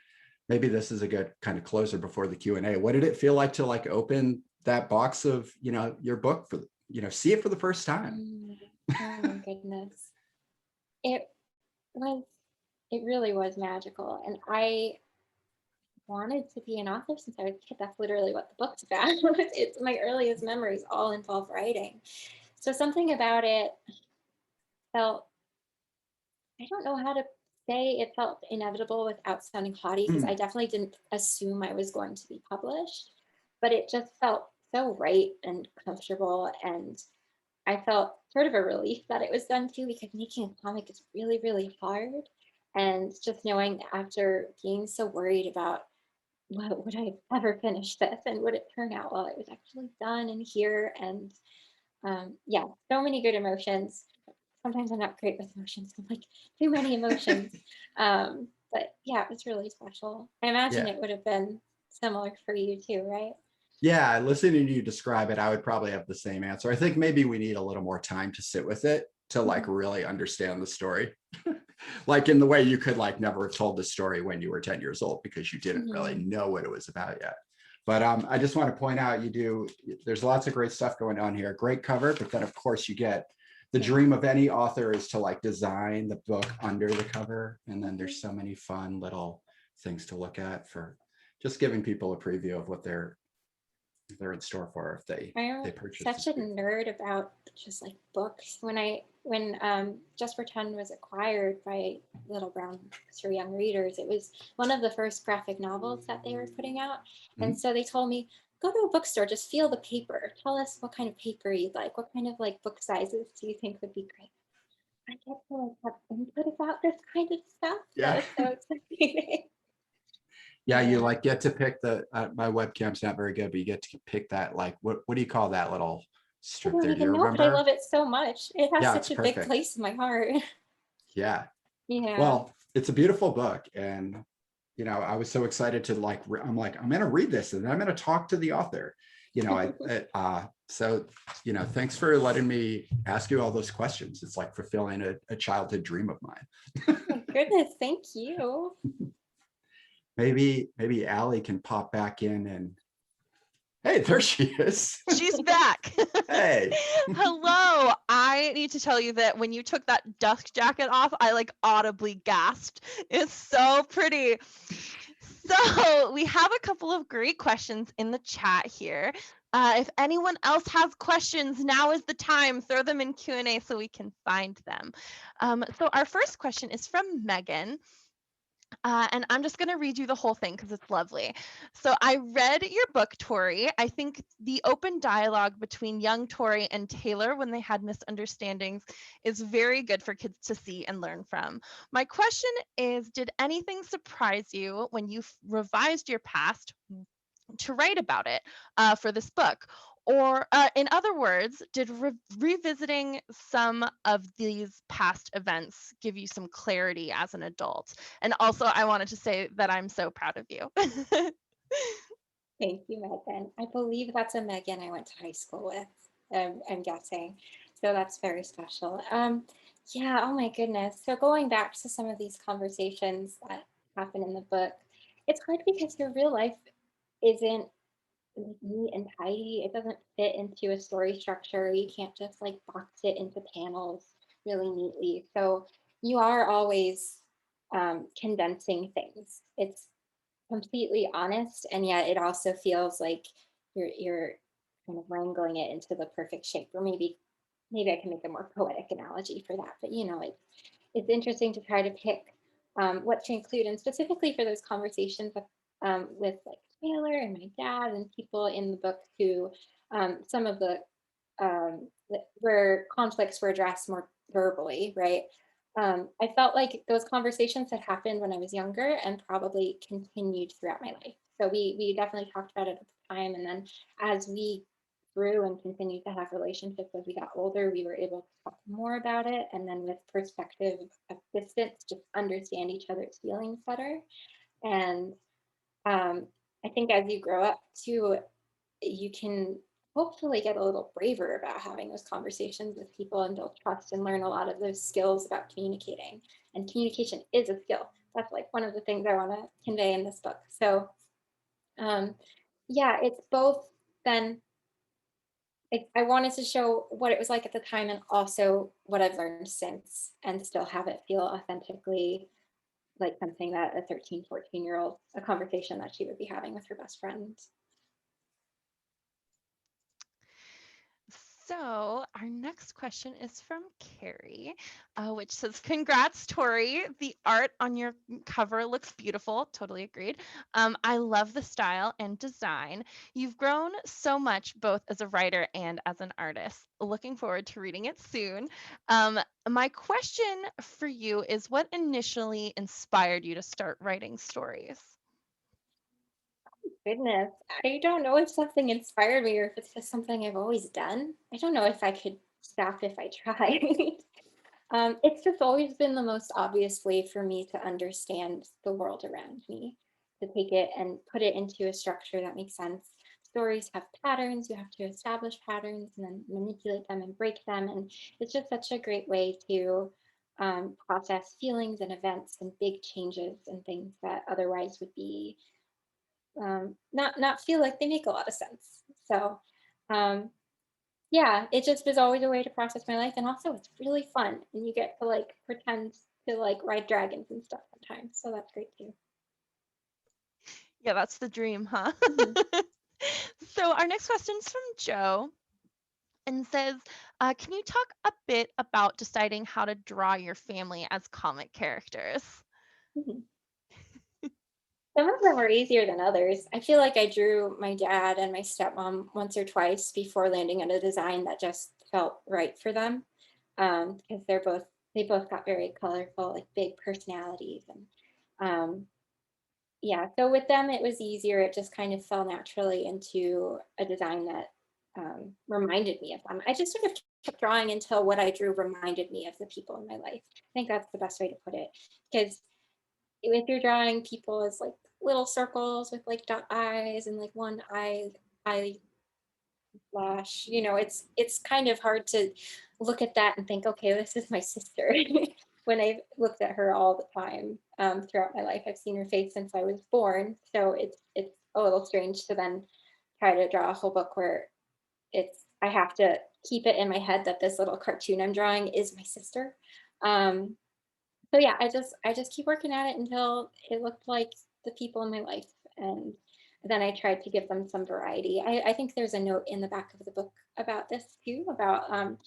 maybe this is a good kind of closer before the Q&A. What did it feel like to like open that box of, your book for, see it for the first time? Oh my goodness. It really was magical. And I wanted to be an author since I was a kid. That's literally what the book's about. It's my earliest memories all involve writing. So something about it felt, I don't know how to say it felt inevitable without sounding haughty, because I definitely didn't assume I was going to be published, but it just felt so right and comfortable. And I felt sort of a relief that it was done too, because making a comic is really, really hard. And just knowing after being so worried about, well, would I ever finish this and would it turn out well, it was actually done and here. And yeah, so many good emotions. Sometimes I'm not great with emotions. I'm like, too many emotions. But yeah, it was really special. I imagine it would have been similar for you too, right? Yeah, listening to you describe it, I would probably have the same answer. I think maybe we need a little more time to sit with it to like really understand the story. Like in the way you could like never have told the story when you were 10 years old because you didn't really know what it was about yet. But I just want to point out there's lots of great stuff going on here. Great cover, but then of course you get the dream of any author is to like design the book under the cover. And then there's so many fun little things to look at for just giving people a preview of what they're in store for if they purchase. Such a nerd about just like books. When Just for 10 was acquired by Little Brown Books for Young Readers, it was one of the first graphic novels that they were putting out. And so they told me, go to a bookstore, just feel the paper. Tell us what kind of paper you'd like. What kind of like book sizes do you think would be great? I get to like have input about this kind of stuff. Yeah. That was so exciting. Yeah, you like get to pick my webcam's not very good, but you get to pick that, like, what do you call that little strip there? Do you remember? But I love it so much. It has such a perfect. big place in my heart. Yeah. Yeah. Well, it's a beautiful book. And, I was so excited to like, I'm going to read this and I'm going to talk to the author, so, thanks for letting me ask you all those questions. It's like fulfilling a childhood dream of mine. Oh my goodness. Thank you. Maybe Allie can pop back in Hey, there she is. She's back. Hey. Hello. I need to tell you that when you took that dusk jacket off, I like audibly gasped. It's so pretty. So we have a couple of great questions in the chat here. If anyone else has questions, now is the time. Throw them in Q&A so we can find them. So our first question is from Megan. And I'm just going to read you the whole thing because it's lovely. So I read your book, Tori. I think the open dialogue between young Tori and Taylor when they had misunderstandings is very good for kids to see and learn from. My question is, did anything surprise you when you revised your past to write about it for this book? Or in other words, did revisiting some of these past events give you some clarity as an adult? And also, I wanted to say that I'm so proud of you. Thank you, Megan. I believe that's a Megan I went to high school with, I'm guessing. So that's very special. Yeah, oh my goodness. So going back to some of these conversations that happen in the book, it's hard because your real life isn't neat and tidy. It doesn't fit into a story structure. You can't just like box it into panels really neatly. So you are always condensing things. It's completely honest, and yet it also feels like you're kind of wrangling it into the perfect shape. Or maybe I can make a more poetic analogy for that. But it's interesting to try to pick what to include, and specifically for those conversations with like Taylor and my dad and people in the book who some of the where conflicts were addressed more verbally, right? I felt like those conversations had happened when I was younger and probably continued throughout my life. So we definitely talked about it at the time, and then as we grew and continued to have relationships as we got older, we were able to talk more about it, and then with perspective of distance, just understand each other's feelings better. And I think as you grow up too, you can hopefully get a little braver about having those conversations with people and build trust and learn a lot of those skills about communicating. And communication is a skill. That's like one of the things I want to convey in this book. So yeah, it's both then I wanted to show what it was like at the time and also what I've learned since, and still have it feel authentically like something that a 13, 14-year-old, a conversation that she would be having with her best friend. So our next question is from Carrie, which says, congrats, Tori. The art on your cover looks beautiful. Totally agreed. I love the style and design. You've grown so much, both as a writer and as an artist. Looking forward to reading it soon. My question for you is, what initially inspired you to start writing stories? Goodness, I don't know if something inspired me or if it's just something I've always done. I don't know if I could stop if I tried. It's just always been the most obvious way for me to understand the world around me, to take it and put it into a structure that makes sense. Stories have patterns, you have to establish patterns and then manipulate them and break them. And it's just such a great way to process feelings and events and big changes and things that otherwise would be not feel like they make a lot of sense. So yeah, it just was always a way to process my life, and also it's really fun, and you get to like pretend to like ride dragons and stuff sometimes. So that's great too. Yeah, that's the dream, huh? Mhm. So our next question is from Joe and says, can you talk a bit about deciding how to draw your family as comic characters? Mhm. Some of them are easier than others. I feel like I drew my dad and my stepmom once or twice before landing on a design that just felt right for them. Because they both got very colorful, like big personalities. And yeah, so with them it was easier. It just kind of fell naturally into a design that reminded me of them. I just sort of kept drawing until what I drew reminded me of the people in my life. I think that's the best way to put it. Because if you're drawing people as like little circles with like dot eyes and like one eye lash, it's kind of hard to look at that and think, okay, this is my sister. When I've looked at her all the time throughout my life, I've seen her face since I was born, so it's a little strange to then try to draw a whole book where I have to keep it in my head that this little cartoon I'm drawing is my sister. Um, so yeah, I just keep working at it until it looked like the people in my life, and then I tried to give them some variety. I think there's a note in the back of the book about this too, about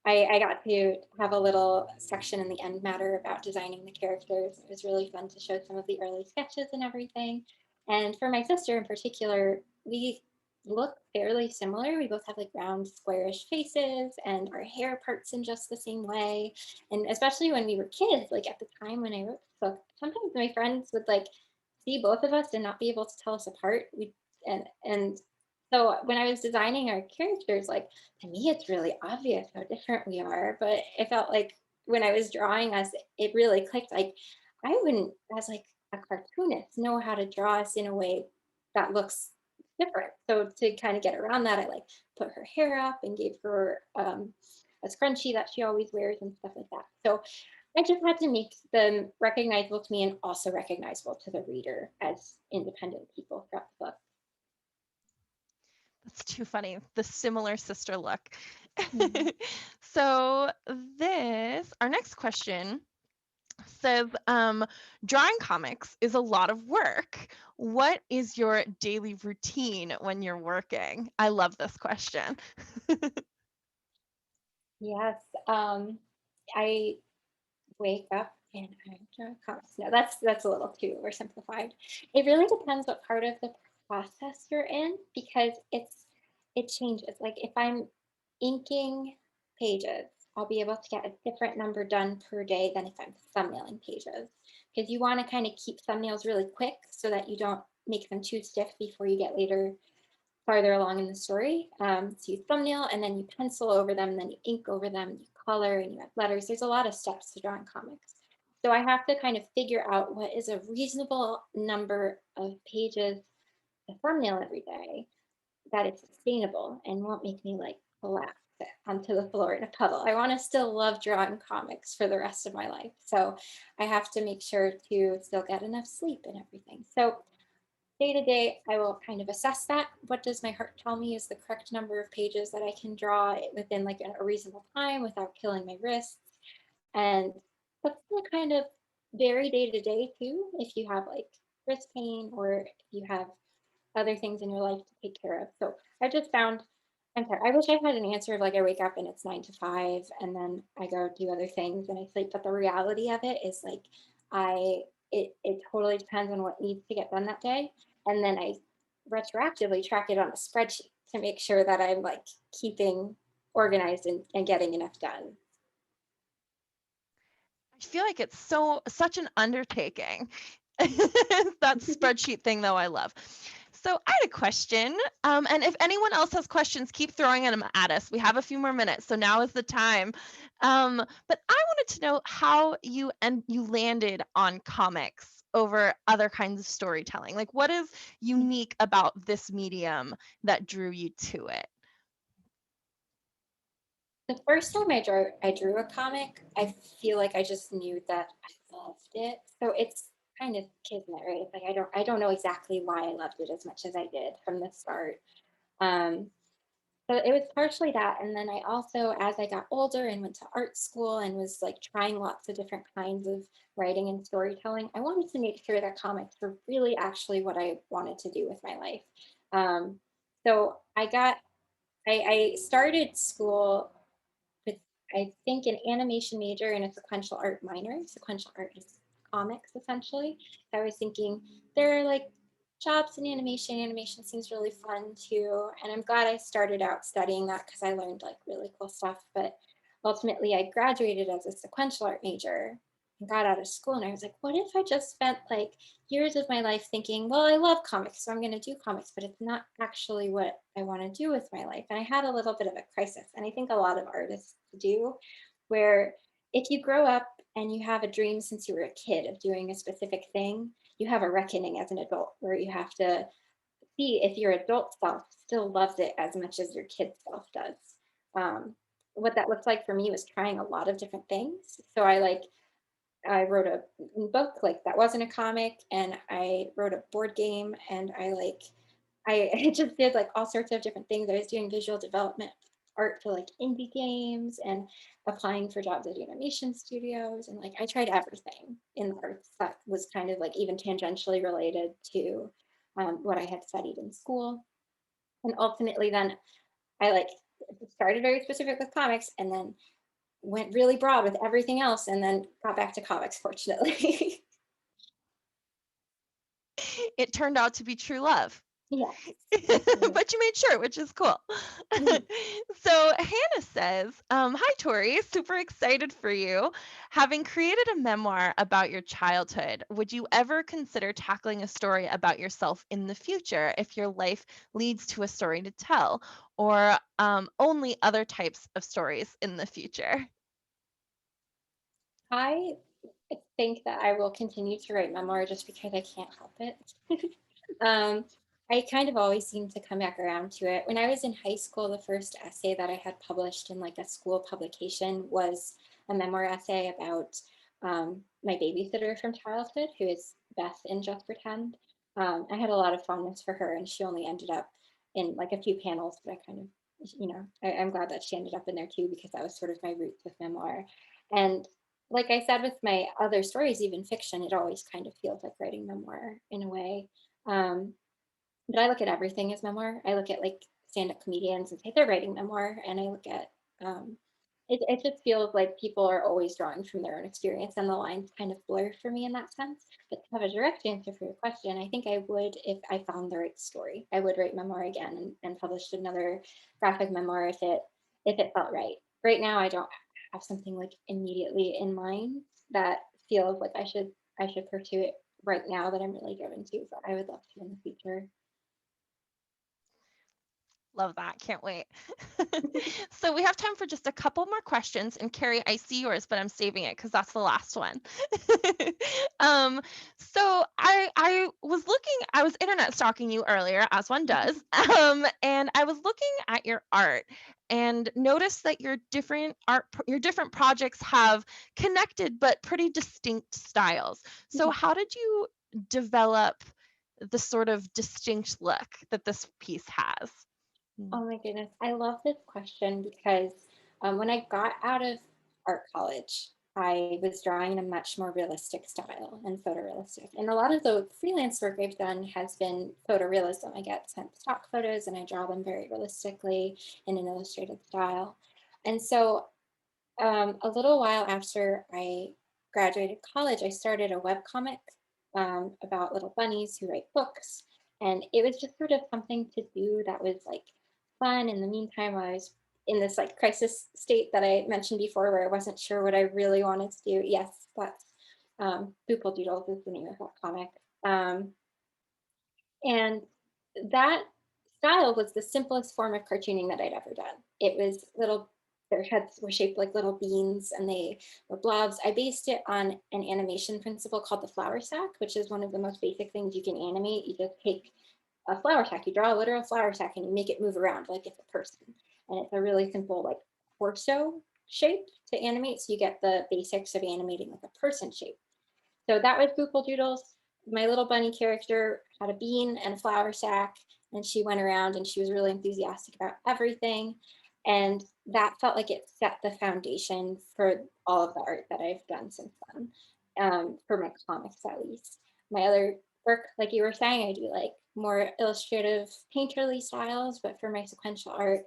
I got to have a little section in the end matter about designing the characters. It was really fun to show some of the early sketches and everything. And for my sister in particular, we look fairly similar. We both have like round, squarish faces, and our hair parts in just the same way. And especially when we were kids, like at the time when I wrote the book, sometimes my friends would like see both of us and not be able to tell us apart. And so when I was designing our characters, like to me, it's really obvious how different we are. But it felt like when I was drawing us, it really clicked. Like I wouldn't, as like a cartoonist, know how to draw us in a way that looks different. So to kind of get around that, I like put her hair up and gave her a scrunchie that she always wears and stuff like that. So I just had to make them recognizable to me and also recognizable to the reader as independent people throughout the book. That's too funny. The similar sister look. Mhm. So our next question says, drawing comics is a lot of work. What is your daily routine when you're working? I love this question. Yes, I wake up and I draw comics. No, that's a little too oversimplified. It really depends what part of the process you're in because it changes. Like if I'm inking pages, I'll be able to get a different number done per day than if I'm thumbnailing pages. Because you want to kind of keep thumbnails really quick so that you don't make them too stiff before you get later farther along in the story. So you thumbnail and then you pencil over them, and then you ink over them, you color and you add letters. There's a lot of steps to drawing comics. So I have to kind of figure out what is a reasonable number of pages to thumbnail every day that is sustainable and won't make me like collapse onto the floor in a puddle. I want to still love drawing comics for the rest of my life. So I have to make sure to still get enough sleep and everything. So day to day, I will kind of assess that. What does my heart tell me is the correct number of pages that I can draw within like a reasonable time without killing my wrists? And that's going to kind of vary day to day too. If you have like wrist pain or if you have other things in your life to take care of. So I just found, I'm sorry, I wish I had an answer of like I wake up and it's 9 to 5 and then I go do other things and I sleep. But the reality of it is like it totally depends on what needs to get done that day. And then I retroactively track it on a spreadsheet to make sure that I'm like keeping organized and getting enough done. I feel like it's such an undertaking. That spreadsheet thing, though, I love. So I had a question, and if anyone else has questions, keep throwing them at us. We have a few more minutes, so now is the time. But I wanted to know how you landed on comics over other kinds of storytelling. Like, what is unique about this medium that drew you to it? The first time I drew a comic, I feel like I just knew that I loved it. So it's kind of kismet, right? Like I don't know exactly why I loved it as much as I did from the start. Um, so it was partially that, and then I also, as I got older and went to art school and was like trying lots of different kinds of writing and storytelling, I wanted to make sure that comics were really actually what I wanted to do with my life. Um, so I started school with, I think, an animation major and a sequential art minor. Sequential art is comics essentially. So I was thinking there are like jobs in animation. Animation seems really fun too. And I'm glad I started out studying that because I learned like really cool stuff. But ultimately I graduated as a sequential art major and got out of school and I was like, what if I just spent like years of my life thinking, well, I love comics, so I'm going to do comics, but it's not actually what I want to do with my life. And I had a little bit of a crisis. And I think a lot of artists do, where if you grow up and you have a dream since you were a kid of doing a specific thing, you have a reckoning as an adult where you have to see if your adult self still loves it as much as your kid self does. Um, what that looked like for me was trying a lot of different things. So I wrote a book like that wasn't a comic, and I wrote a board game, and I like I just did like all sorts of different things. I was doing visual development art for like indie games and applying for jobs at animation studios. And like I tried everything in the arts that was kind of like even tangentially related to what I had studied in school. And ultimately then I like started very specific with comics and then went really broad with everything else and then got back to comics, fortunately. It turned out to be true love. Yes. But you made sure, which is cool. So Hannah says, hi, Tori, super excited for you. Having created a memoir about your childhood, would you ever consider tackling a story about yourself in the future if your life leads to a story to tell, or only other types of stories in the future? I think that I will continue to write memoir just because I can't help it. um, I kind of always seem to come back around to it. When I was in high school, the first essay that I had published in like a school publication was a memoir essay about my babysitter from childhood, who is Beth in Just Pretend. I had a lot of fondness for her, and she only ended up in like a few panels, but I kind of, I'm glad that she ended up in there too, because that was sort of my roots with memoir. And like I said, with my other stories, even fiction, it always kind of feels like writing memoir in a way. Um, but I look at everything as memoir. I look at like stand-up comedians and say they're writing memoir, and I look at it just feels like people are always drawing from their own experience, and the lines kind of blur for me in that sense. But to have a direct answer for your question, I think I would, if I found the right story, I would write memoir again and publish another graphic memoir if it felt right. Right now, I don't have something like immediately in mind that feels like I should pursue it right now that I'm really driven to, but I would love to in the future. Love that. Can't wait. So we have time for just a couple more questions. And Carrie, I see yours, but I'm saving it because that's the last one. um, so I was internet stalking you earlier, as one does. And I was looking at your art and noticed that your different projects have connected but pretty distinct styles. So how did you develop the sort of distinct look that this piece has? Oh my goodness. I love this question because when I got out of art college, I was drawing in a much more realistic style and photorealistic. And a lot of the freelance work I've done has been photorealism. I get sent stock photos and I draw them very realistically in an illustrated style. And so a little while after I graduated college, I started a webcomic about little bunnies who write books. And it was just sort of something to do that was like fun. In the meantime, I was in this like crisis state that I mentioned before where I wasn't sure what I really wanted to do. Yes, that's Boople Doodles is the name of that comic. And that style was the simplest form of cartooning that I'd ever done. It was their heads were shaped like little beans and they were blobs. I based it on an animation principle called the flour sack, which is one of the most basic things you can animate. You just take a flour sack, you draw a literal flour sack and you make it move around like it's a person. And it's a really simple like torso shape to animate. So you get the basics of animating like a person shape. So that was Boople Doodles. My little bunny character had a bean and a flour sack, and she went around and she was really enthusiastic about everything. And that felt like it set the foundation for all of the art that I've done since then, for my comics at least. My other work, like you were saying, I do like more illustrative, painterly styles, but for my sequential art,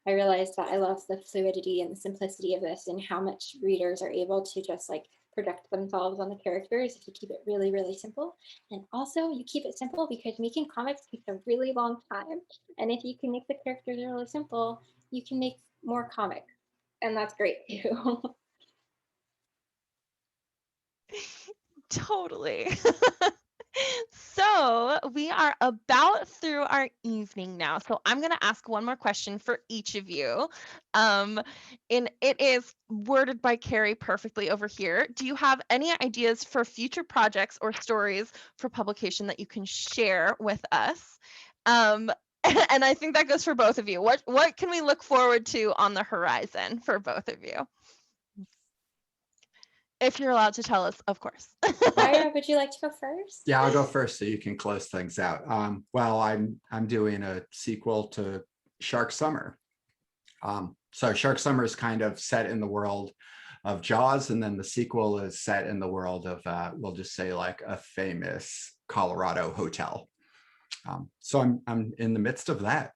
I realized that I love the fluidity and the simplicity of this and how much readers are able to just like project themselves on the characters if you keep it really, really simple. And also you keep it simple because making comics takes a really long time. And if you can make the characters really simple, you can make more comics. And that's great too. Totally. So we are about through our evening now. So I'm going to ask one more question for each of you. And it is worded by Carrie perfectly over here. Do you have any ideas for future projects or stories for publication that you can share with us? And I think that goes for both of you. What can we look forward to on the horizon for both of you? If you're allowed to tell us, of course. Ira, would you like to go first? Yeah, I'll go first so you can close things out. Well, I'm doing a sequel to Shark Summer. So Shark Summer is kind of set in the world of Jaws, and then the sequel is set in the world of, we'll just say like a famous Colorado hotel. So I'm in the midst of that.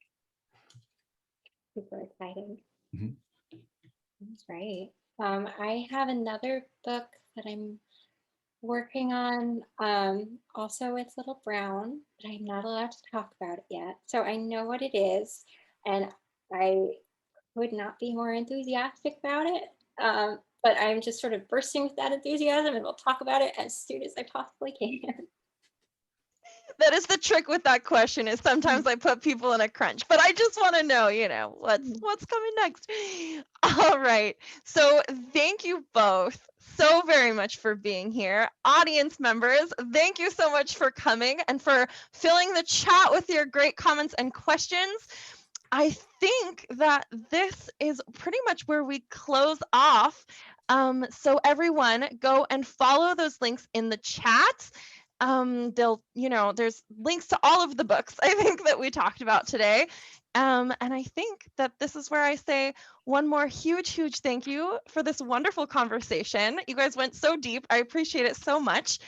Super exciting. Mhm. That's right. I have another book that I'm working on, also with Little Brown, but I'm not allowed to talk about it yet. So I know what it is, and I would not be more enthusiastic about it. But I'm just sort of bursting with that enthusiasm, and we'll talk about it as soon as I possibly can. That is the trick with that question, is sometimes I put people in a crunch, but I just want to know, what's coming next. All right. So thank you both so very much for being here. Audience members, thank you so much for coming and for filling the chat with your great comments and questions. I think that this is pretty much where we close off. So everyone go and follow those links in the chat. There's links to all of the books I think that we talked about today. And I think that this is where I say one more huge thank you for this wonderful conversation. You guys went so deep. I appreciate it so much.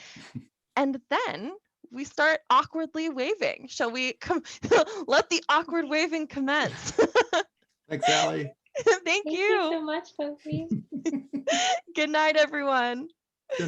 And then we start awkwardly waving. Shall we let the awkward waving commence? Thanks, Allie. Thank Thank you. you so much, Sophie. Good night, everyone.